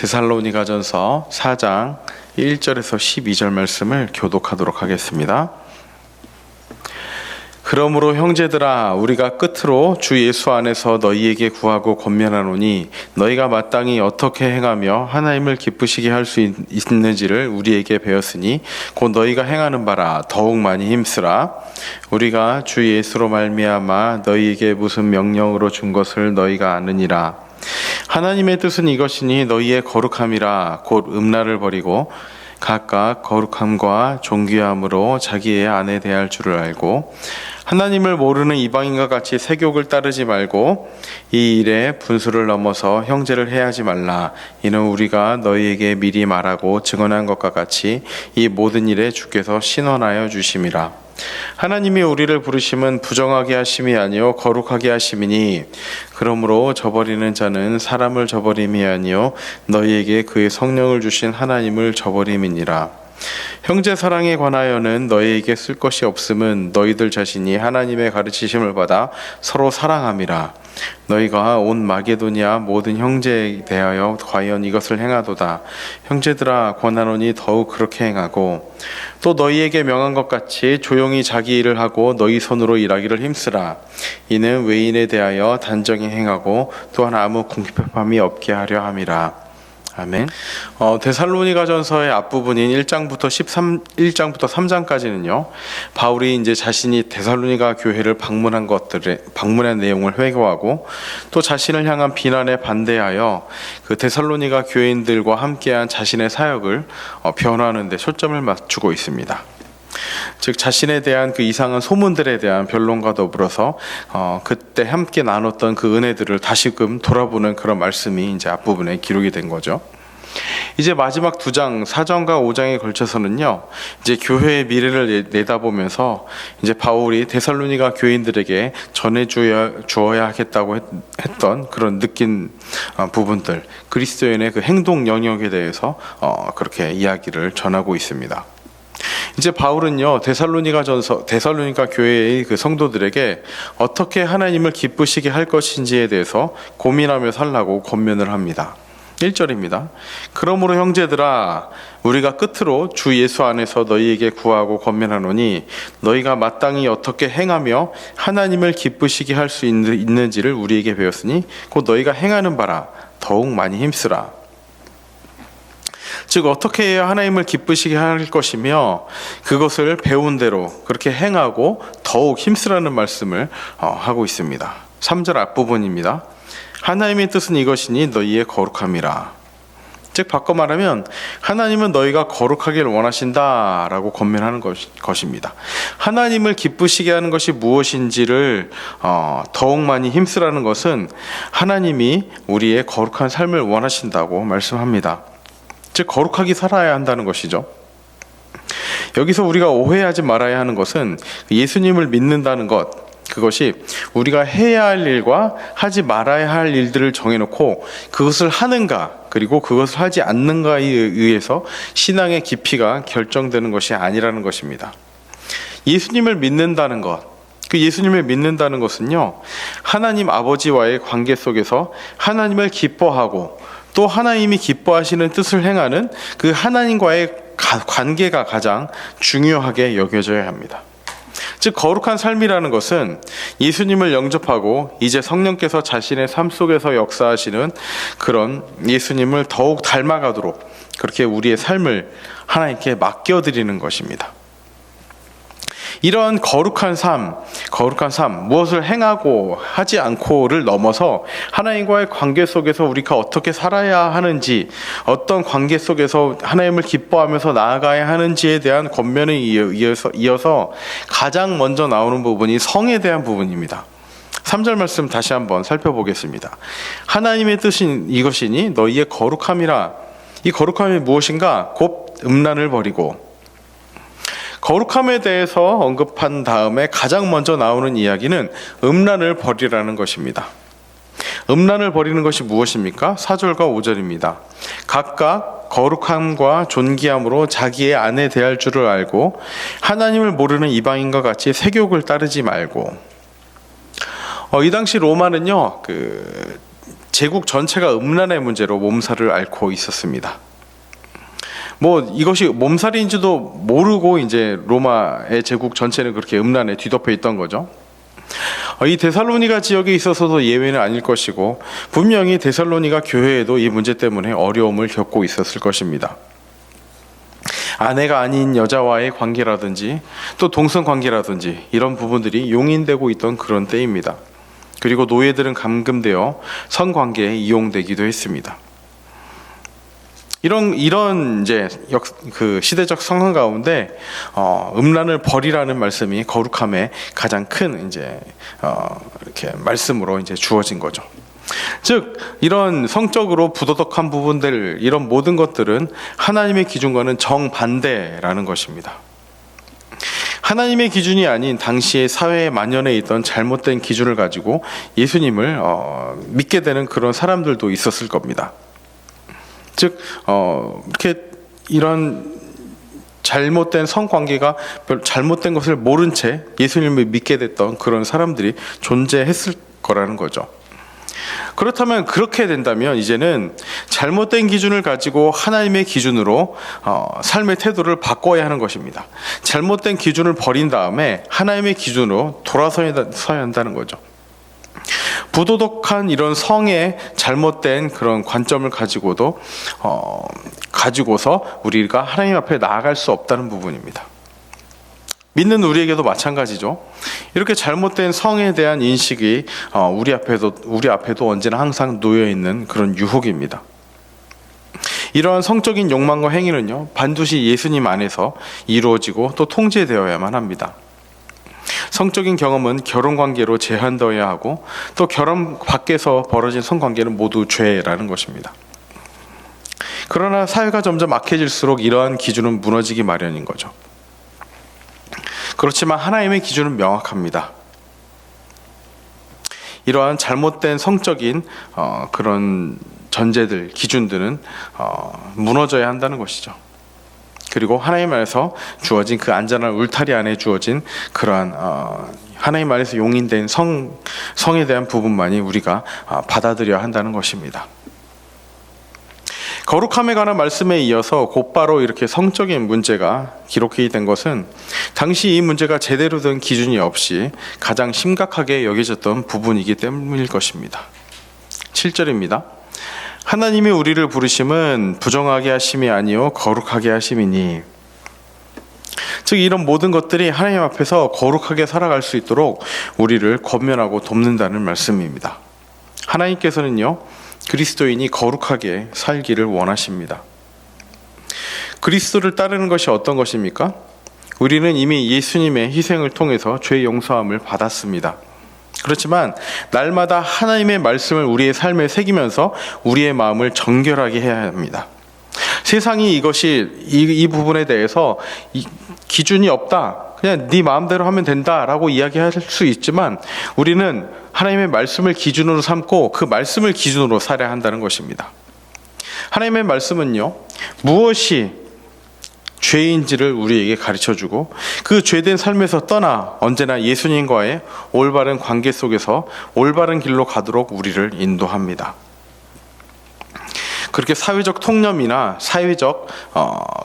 데살로니가전서 4장 1절에서 12절 말씀을 교독하도록 하겠습니다. 그러므로 형제들아, 우리가 끝으로 주 예수 안에서 너희에게 구하고 권면하노니 너희가 마땅히 어떻게 행하며 하나님을 기쁘시게 할 수 있는지를 우리에게 배웠으니 곧 너희가 행하는 바라 더욱 많이 힘쓰라. 우리가 주 예수로 말미암아 너희에게 무슨 명령으로 준 것을 너희가 아느니라. 하나님의 뜻은 이것이니 너희의 거룩함이라. 곧 음란을 버리고 각각 거룩함과 존귀함으로 자기의 아내 대할 줄을 알고 하나님을 모르는 이방인과 같이 세욕을 따르지 말고 이 일에 분수를 넘어서 형제를 해하지 말라. 이는 우리가 너희에게 미리 말하고 증언한 것과 같이 이 모든 일에 주께서 신원하여 주심이라. 하나님이 우리를 부르심은 부정하게 하심이 아니요 거룩하게 하심이니 그러므로 저버리는 자는 사람을 저버림이 아니요 너희에게 그의 성령을 주신 하나님을 저버림이니라. 형제 사랑에 관하여는 너희에게 쓸 것이 없음은 너희들 자신이 하나님의 가르치심을 받아 서로 사랑함이라. 너희가 온 마게도냐 모든 형제에 대하여 과연 이것을 행하도다. 형제들아, 권하노니 더욱 그렇게 행하고 또 너희에게 명한 것 같이 조용히 자기 일을 하고 너희 손으로 일하기를 힘쓰라. 이는 외인에 대하여 단정히 행하고 또한 아무 궁핍함이 없게 하려 함이라. 아멘. 데살로니가전서의 앞부분인 1장부터 3장까지는요. 바울이 이제 자신이 데살로니가 교회를 방문한 내용을 회고하고 또 자신을 향한 비난에 반대하여 그 데살로니가 교인들과 함께한 자신의 사역을 변화하는 데 초점을 맞추고 있습니다. 즉 자신에 대한 그 이상한 소문들에 대한 변론과 더불어서 그때 함께 나눴던 그 은혜들을 다시금 돌아보는 그런 말씀이 이제 앞부분에 기록이 된 거죠. 이제 마지막 2장 4장과 5장에 걸쳐서는요, 이제 교회의 미래를 내다보면서 이제 바울이 데살로니가 교인들에게 전해주어야 하겠다고 했던 그런 느낀 부분들, 그리스도인의 그 행동 영역에 대해서 그렇게 이야기를 전하고 있습니다. 이제 바울은요, 데살로니가 교회의 그 성도들에게 어떻게 하나님을 기쁘시게 할 것인지에 대해서 고민하며 살라고 권면을 합니다. 1절입니다. 그러므로 형제들아, 우리가 끝으로 주 예수 안에서 너희에게 구하고 권면하노니 너희가 마땅히 어떻게 행하며 하나님을 기쁘시게 할 수 있는지를 우리에게 배웠으니 곧 너희가 행하는 바라 더욱 많이 힘쓰라. 즉 어떻게 해야 하나님을 기쁘시게 할 것이며 그것을 배운 대로 그렇게 행하고 더욱 힘쓰라는 말씀을 하고 있습니다. 3절 앞부분입니다. 하나님의 뜻은 이것이니 너희의 거룩함이라. 즉 바꿔 말하면 하나님은 너희가 거룩하기를 원하신다라고 권면하는 것입니다. 하나님을 기쁘시게 하는 것이 무엇인지를 더욱 많이 힘쓰라는 것은 하나님이 우리의 거룩한 삶을 원하신다고 말씀합니다. 즉 거룩하게 살아야 한다는 것이죠. 여기서 우리가 오해하지 말아야 하는 것은 예수님을 믿는다는 것, 그것이 우리가 해야 할 일과 하지 말아야 할 일들을 정해놓고 그것을 하는가 그리고 그것을 하지 않는가에 의해서 신앙의 깊이가 결정되는 것이 아니라는 것입니다. 예수님을 믿는다는 것, 그 예수님을 믿는다는 것은요, 하나님 아버지와의 관계 속에서 하나님을 기뻐하고 또 하나님이 기뻐하시는 뜻을 행하는 그 하나님과의 관계가 가장 중요하게 여겨져야 합니다. 즉 거룩한 삶이라는 것은 예수님을 영접하고 이제 성령께서 자신의 삶 속에서 역사하시는 그런 예수님을 더욱 닮아가도록 그렇게 우리의 삶을 하나님께 맡겨드리는 것입니다. 이러한 거룩한 삶, 무엇을 행하고 하지 않고를 넘어서 하나님과의 관계 속에서 우리가 어떻게 살아야 하는지, 어떤 관계 속에서 하나님을 기뻐하면서 나아가야 하는지에 대한 권면에 이어서 가장 먼저 나오는 부분이 성에 대한 부분입니다. 3절 말씀 다시 한번 살펴보겠습니다. 하나님의 뜻인 이것이니 너희의 거룩함이라. 이 거룩함이 무엇인가? 곧 음란을 버리고. 거룩함에 대해서 언급한 다음에 가장 먼저 나오는 이야기는 음란을 버리라는 것입니다. 음란을 버리는 것이 무엇입니까? 4절과 5절입니다. 각각 거룩함과 존귀함으로 자기의 아내 대할 줄을 알고 하나님을 모르는 이방인과 같이 세욕을 따르지 말고. 이 당시 로마는요, 제국 전체가 음란의 문제로 몸살을 앓고 있었습니다. 이것이 몸살인지도 모르고 이제 로마의 제국 전체는 그렇게 음란에 뒤덮여 있던 거죠. 이 데살로니가 지역에 있어서도 예외는 아닐 것이고, 분명히 데살로니가 교회에도 이 문제 때문에 어려움을 겪고 있었을 것입니다. 아내가 아닌 여자와의 관계라든지 또 동성 관계라든지 이런 부분들이 용인되고 있던 그런 때입니다. 그리고 노예들은 감금되어 성관계에 이용되기도 했습니다. 이런 이제 그 시대적 상황 가운데 음란을 버리라는 말씀이 거룩함의 가장 큰 이제 이렇게 말씀으로 이제 주어진 거죠. 즉 이런 성적으로 부도덕한 부분들, 이런 모든 것들은 하나님의 기준과는 정반대라는 것입니다. 하나님의 기준이 아닌 당시의 사회에 만연해 있던 잘못된 기준을 가지고 예수님을 믿게 되는 그런 사람들도 있었을 겁니다. 즉 이렇게 이런 잘못된 성관계가 잘못된 것을 모른 채 예수님을 믿게 됐던 그런 사람들이 존재했을 거라는 거죠. 그렇다면, 그렇게 된다면 이제는 잘못된 기준을 가지고 하나님의 기준으로 삶의 태도를 바꿔야 하는 것입니다. 잘못된 기준을 버린 다음에 하나님의 기준으로 돌아서야 한다는 거죠. 부도덕한 이런 성의 잘못된 그런 관점을 가지고서 우리가 하나님 앞에 나아갈 수 없다는 부분입니다. 믿는 우리에게도 마찬가지죠. 이렇게 잘못된 성에 대한 인식이 우리 앞에도 언제나 항상 놓여 있는 그런 유혹입니다. 이러한 성적인 욕망과 행위는요, 반드시 예수님 안에서 이루어지고 또 통제되어야만 합니다. 성적인 경험은 결혼 관계로 제한되어야 하고, 또 결혼 밖에서 벌어진 성관계는 모두 죄라는 것입니다. 그러나 사회가 점점 악해질수록 이러한 기준은 무너지기 마련인 거죠. 그렇지만 하나님의 기준은 명확합니다. 이러한 잘못된 성적인 그런 전제들, 기준들은 무너져야 한다는 것이죠. 그리고 하나님 안에서 주어진 그 안전한 울타리 안에 주어진 그러한 하나님 안에서 용인된 성에 대한 부분만이 우리가 받아들여야 한다는 것입니다. 거룩함에 관한 말씀에 이어서 곧바로 이렇게 성적인 문제가 기록이 된 것은 당시 이 문제가 제대로 된 기준이 없이 가장 심각하게 여겨졌던 부분이기 때문일 것입니다. 7절입니다. 하나님이 우리를 부르심은 부정하게 하심이 아니요 거룩하게 하심이니. 즉 이런 모든 것들이 하나님 앞에서 거룩하게 살아갈 수 있도록 우리를 권면하고 돕는다는 말씀입니다. 하나님께서는요, 그리스도인이 거룩하게 살기를 원하십니다. 그리스도를 따르는 것이 어떤 것입니까? 우리는 이미 예수님의 희생을 통해서 죄 용서함을 받았습니다. 그렇지만 날마다 하나님의 말씀을 우리의 삶에 새기면서 우리의 마음을 정결하게 해야 합니다. 세상이 이 부분에 대해서 기준이 없다, 그냥 네 마음대로 하면 된다라고 이야기할 수 있지만, 우리는 하나님의 말씀을 기준으로 삼고 그 말씀을 기준으로 살아야 한다는 것입니다. 하나님의 말씀은요, 무엇이 죄인지를 우리에게 가르쳐주고, 그 죄된 삶에서 떠나 언제나 예수님과의 올바른 관계 속에서 올바른 길로 가도록 우리를 인도합니다. 그렇게 사회적 통념이나 사회적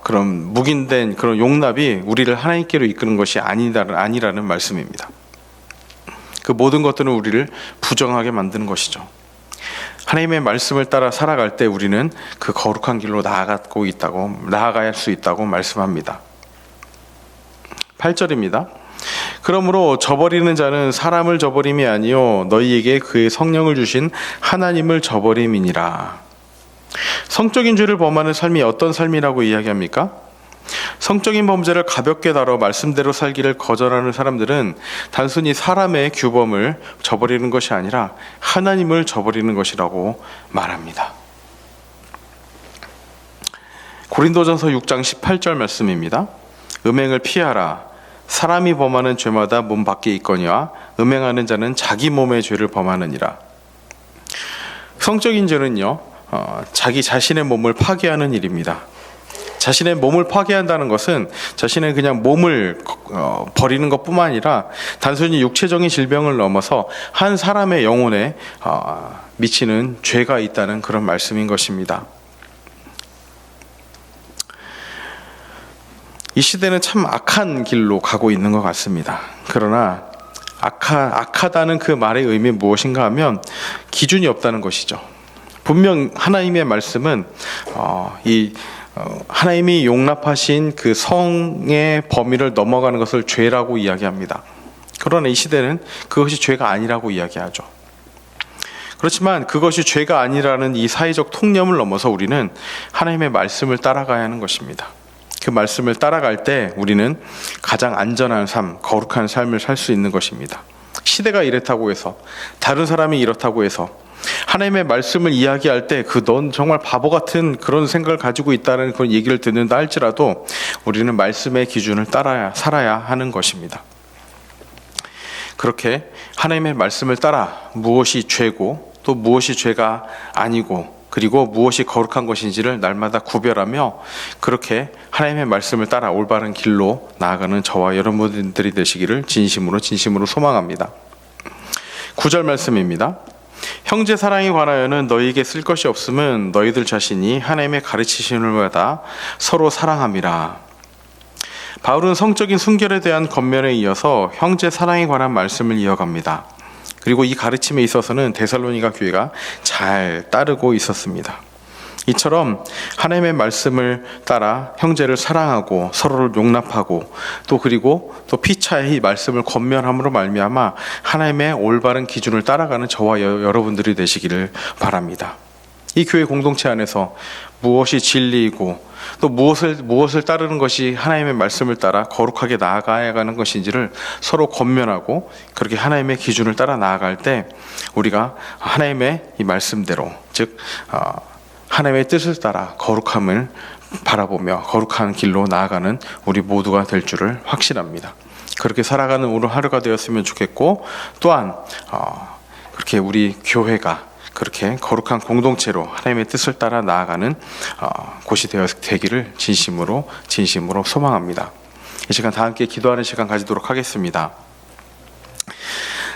그런 묵인된 그런 용납이 우리를 하나님께로 이끄는 것이 아니라는 말씀입니다. 그 모든 것들은 우리를 부정하게 만드는 것이죠. 하나님의 말씀을 따라 살아갈 때 우리는 그 거룩한 길로 나아가야 할 수 있다고 말씀합니다. 8절입니다. 그러므로 저버리는 자는 사람을 저버림이 아니요 너희에게 그의 성령을 주신 하나님을 저버림이니라. 성적인 죄를 범하는 삶이 어떤 삶이라고 이야기합니까? 성적인 범죄를 가볍게 다뤄 말씀대로 살기를 거절하는 사람들은 단순히 사람의 규범을 저버리는 것이 아니라 하나님을 저버리는 것이라고 말합니다. 고린도전서 6장 18절 말씀입니다. 음행을 피하라. 사람이 범하는 죄마다 몸 밖에 있거니와 음행하는 자는 자기 몸의 죄를 범하느니라. 성적인 죄는요, 자기 자신의 몸을 파괴하는 일입니다. 자신의 몸을 파괴한다는 것은 자신의 그냥 몸을 버리는 것뿐만 아니라 단순히 육체적인 질병을 넘어서 한 사람의 영혼에 미치는 죄가 있다는 그런 말씀인 것입니다. 이 시대는 참 악한 길로 가고 있는 것 같습니다. 그러나 악하다는 그 말의 의미는 무엇인가 하면 기준이 없다는 것이죠. 분명 하나님의 말씀은 하나님이 용납하신 그 성의 범위를 넘어가는 것을 죄라고 이야기합니다. 그러나 이 시대는 그것이 죄가 아니라고 이야기하죠. 그렇지만 그것이 죄가 아니라는 이 사회적 통념을 넘어서 우리는 하나님의 말씀을 따라가야 하는 것입니다. 그 말씀을 따라갈 때 우리는 가장 안전한 삶, 거룩한 삶을 살 수 있는 것입니다. 시대가 이렇다고 해서, 다른 사람이 이렇다고 해서 하나님의 말씀을 이야기할 때 넌 정말 바보 같은 그런 생각을 가지고 있다는 그런 얘기를 듣는다 할지라도 우리는 말씀의 기준을 따라야 살아야 하는 것입니다. 그렇게 하나님의 말씀을 따라 무엇이 죄고 또 무엇이 죄가 아니고 그리고 무엇이 거룩한 것인지를 날마다 구별하며 그렇게 하나님의 말씀을 따라 올바른 길로 나아가는 저와 여러분들이 되시기를 진심으로 소망합니다. 9절 말씀입니다. 형제 사랑에 관하여는 너희에게 쓸 것이 없음은 너희들 자신이 하나님의 가르치심을 받아 서로 사랑함이라. 바울은 성적인 순결에 대한 권면에 이어서 형제 사랑에 관한 말씀을 이어갑니다. 그리고 이 가르침에 있어서는 데살로니가 교회가 잘 따르고 있었습니다. 이처럼 하나님의 말씀을 따라 형제를 사랑하고 서로를 용납하고 그리고 피차에 이 말씀을 권면함으로 말미암아 하나님의 올바른 기준을 따라가는 저와 여러분들이 되시기를 바랍니다. 이 교회 공동체 안에서 무엇이 진리이고 또 무엇을 따르는 것이 하나님의 말씀을 따라 거룩하게 나아가야 하는 것인지를 서로 권면하고 그렇게 하나님의 기준을 따라 나아갈 때 우리가 하나님의 이 말씀대로 즉 하나님의 뜻을 따라 거룩함을 바라보며 거룩한 길로 나아가는 우리 모두가 될 줄을 확신합니다. 그렇게 살아가는 오늘 하루가 되었으면 좋겠고 또한 그렇게 우리 교회가 그렇게 거룩한 공동체로 하나님의 뜻을 따라 나아가는 곳이 되기를 진심으로 소망합니다. 이 시간 다 함께 기도하는 시간 가지도록 하겠습니다.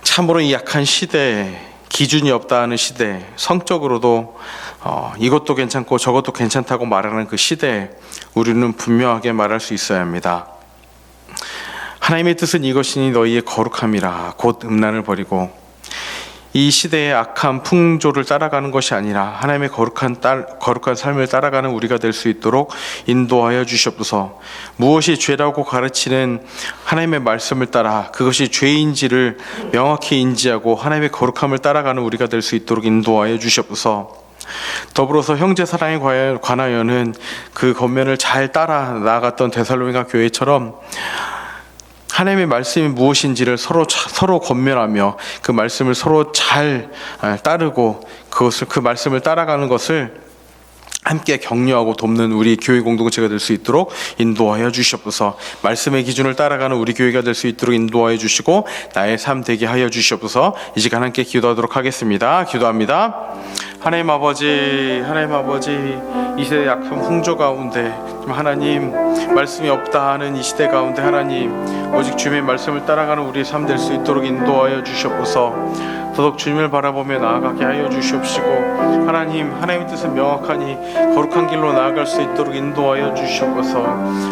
참으로 이 약한 시대에 기준이 없다 하는 시대, 성적으로도 이것도 괜찮고 저것도 괜찮다고 말하는 그 시대에 우리는 분명하게 말할 수 있어야 합니다. 하나님의 뜻은 이것이니 너희의 거룩함이라. 곧 음란을 버리고 이 시대의 악한 풍조를 따라가는 것이 아니라 하나님의 거룩한 삶을 따라가는 우리가 될 수 있도록 인도하여 주시옵소서. 무엇이 죄라고 가르치는 하나님의 말씀을 따라 그것이 죄인지를 명확히 인지하고 하나님의 거룩함을 따라가는 우리가 될 수 있도록 인도하여 주시옵소서. 더불어서 형제 사랑에 관하여는 그 권면을 잘 따라 나아갔던 데살로니가 교회처럼 하나님의 말씀이 무엇인지를 서로 권면하며 그 말씀을 서로 잘 따르고 그 말씀을 따라가는 것을 함께 격려하고 돕는 우리 교회 공동체가 될 수 있도록 인도하여 주시옵소서. 말씀의 기준을 따라가는 우리 교회가 될 수 있도록 인도하여 주시고 나의 삶 되게 하여 주시옵소서. 이 시간 함께 기도하도록 하겠습니다. 기도합니다. 하나님 아버지 이 시대의 약한 풍조 가운데 하나님 말씀이 없다 하는 이 시대 가운데 하나님 오직 주님의 말씀을 따라가는 우리의 삶 될 수 있도록 인도하여 주시옵소서. 더더욱 주님을 바라보며 나아가게 하여 주시옵시고 하나님의 뜻은 명확하니 거룩한 길로 나아갈 수 있도록 인도하여 주시옵소서.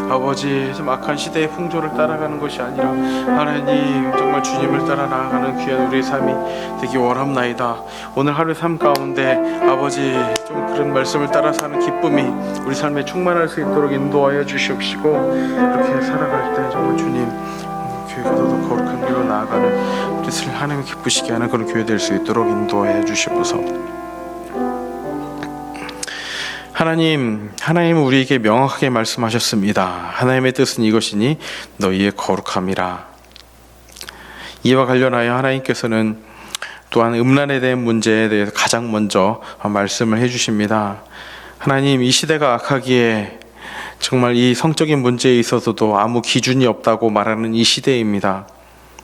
아버지 좀 악한 시대의 풍조를 따라가는 것이 아니라 하나님 정말 주님을 따라 나아가는 귀한 우리의 삶이 되기 원합나이다. 오늘 하루의 삶 가운데 아버지 좀 그런 말씀을 따라 사는 기쁨이 우리 삶에 충만할 수 있도록 인도하여 주시옵시고 그렇게 살아갈 때 정말 주님 교회가 더더 거룩한 길로 나아가는 뜻을 하나님을 기쁘시게 하는 그런 교회 될 수 있도록 인도해 주시옵소서. 하나님은 우리에게 명확하게 말씀하셨습니다. 하나님의 뜻은 이것이니 너희의 거룩함이라. 이와 관련하여 하나님께서는 또한 음란에 대한 문제에 대해서 가장 먼저 말씀을 해주십니다. 하나님 이 시대가 악하기에 정말 이 성적인 문제에 있어서도 아무 기준이 없다고 말하는 이 시대입니다.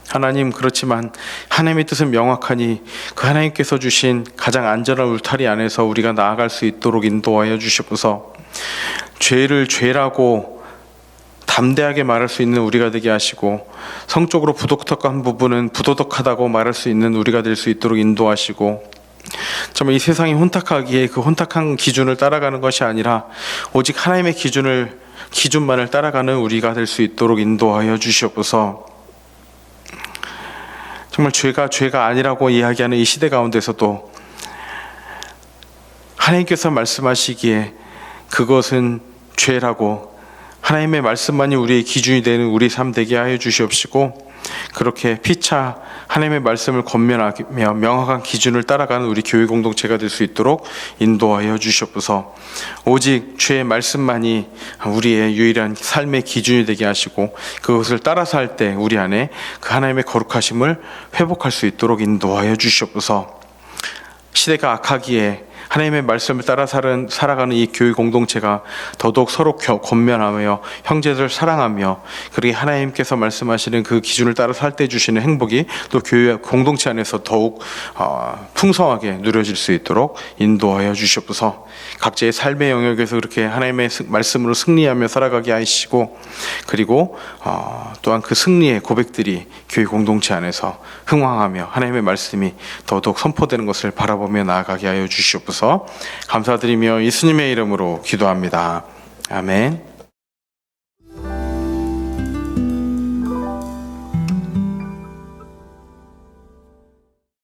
하나님 그렇지만 하나님의 뜻은 명확하니 그 하나님께서 주신 가장 안전한 울타리 안에서 우리가 나아갈 수 있도록 인도하여 주시옵소서. 죄를 죄라고 담대하게 말할 수 있는 우리가 되게 하시고, 성적으로 부도덕한 부분은 부도덕하다고 말할 수 있는 우리가 될 수 있도록 인도하시고, 정말 이 세상이 혼탁하기에 그 혼탁한 기준을 따라가는 것이 아니라 오직 하나님의 기준만을 따라가는 우리가 될 수 있도록 인도하여 주시옵소서. 정말 죄가 아니라고 이야기하는 이 시대 가운데서도 하나님께서 말씀하시기에 그것은 죄라고, 하나님의 말씀만이 우리의 기준이 되는 우리 삶 되게 하여 주시옵시고, 그렇게 피차 하나님의 말씀을 권면하며 명확한 기준을 따라가는 우리 교회 공동체가 될 수 있도록 인도하여 주시옵소서. 오직 주의 말씀만이 우리의 유일한 삶의 기준이 되게 하시고, 그것을 따라 살 때 우리 안에 그 하나님의 거룩하심을 회복할 수 있도록 인도하여 주시옵소서. 시대가 악하기에 하나님의 말씀을 따라 살아가는 이 교회 공동체가 더더욱 서로 권면하며 형제들을 사랑하며, 그리고 하나님께서 말씀하시는 그 기준을 따라 살 때 주시는 행복이 또 교회 공동체 안에서 더욱 풍성하게 누려질 수 있도록 인도하여 주시옵소서. 각자의 삶의 영역에서 그렇게 하나님의 말씀으로 승리하며 살아가게 하시고, 그리고 또한 그 승리의 고백들이 교회 공동체 안에서 흥왕하며 하나님의 말씀이 더더욱 선포되는 것을 바라보며 나아가게 하여 주시옵소서. 감사드리며 예수님의 이름으로 기도합니다. 아멘.